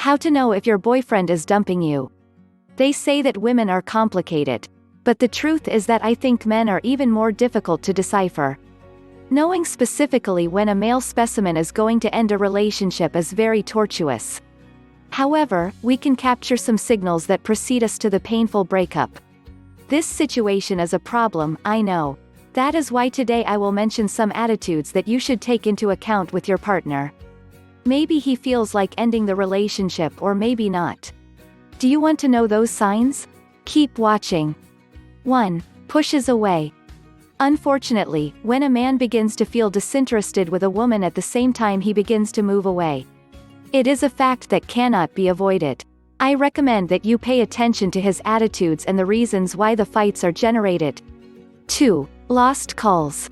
How to know if your boyfriend is dumping you. They say that women are complicated. But the truth is that I think men are even more difficult to decipher. Knowing specifically when a male specimen is going to end a relationship is very tortuous. However, we can capture some signals that precede us to the painful breakup. This situation is a problem, I know. That is why today I will mention some attitudes that you should take into account with your partner. Maybe he feels like ending the relationship or maybe not. Do you want to know those signs? Keep watching. 1. Pushes away. Unfortunately, when a man begins to feel disinterested with a woman at the same time he begins to move away. It is a fact that cannot be avoided. I recommend that you pay attention to his attitudes and the reasons why the fights are generated. 2. Lost calls.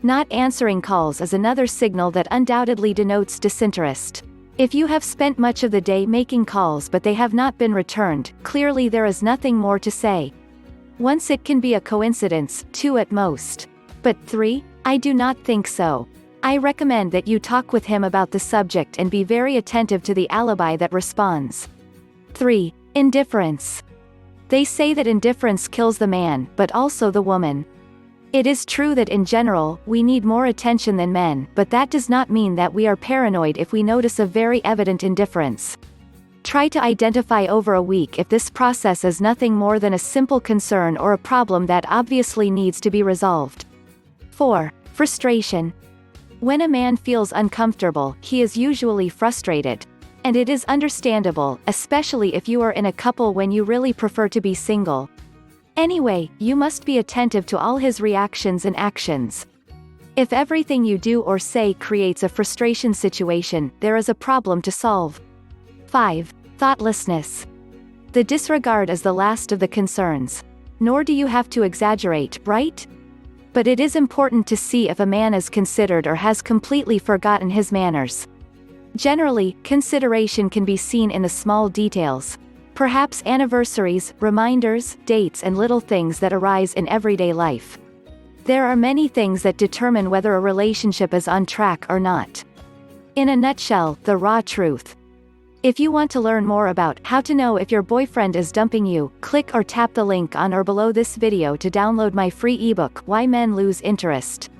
Not answering calls is another signal that undoubtedly denotes disinterest. If you have spent much of the day making calls but they have not been returned, clearly there is nothing more to say. Once it can be a coincidence, 2 at most. But 3? I do not think so. I recommend that you talk with him about the subject and be very attentive to the alibi that responds. 3. Indifference. They say that indifference kills the man, but also the woman. It is true that in general, we need more attention than men, but that does not mean that we are paranoid if we notice a very evident indifference. Try to identify over a week if this process is nothing more than a simple concern or a problem that obviously needs to be resolved. 4. Frustration. When a man feels uncomfortable, he is usually frustrated. And it is understandable, especially if you are in a couple when you really prefer to be single. Anyway, you must be attentive to all his reactions and actions. If everything you do or say creates a frustration situation, there is a problem to solve. 5. Thoughtlessness. The disregard is the last of the concerns. Nor do you have to exaggerate, right? But it is important to see if a man is considered or has completely forgotten his manners. Generally, consideration can be seen in the small details. Perhaps anniversaries, reminders, dates and little things that arise in everyday life. There are many things that determine whether a relationship is on track or not. In a nutshell, the raw truth. If you want to learn more about how to know if your boyfriend is dumping you, click or tap the link on or below this video to download my free ebook, Why Men Lose Interest.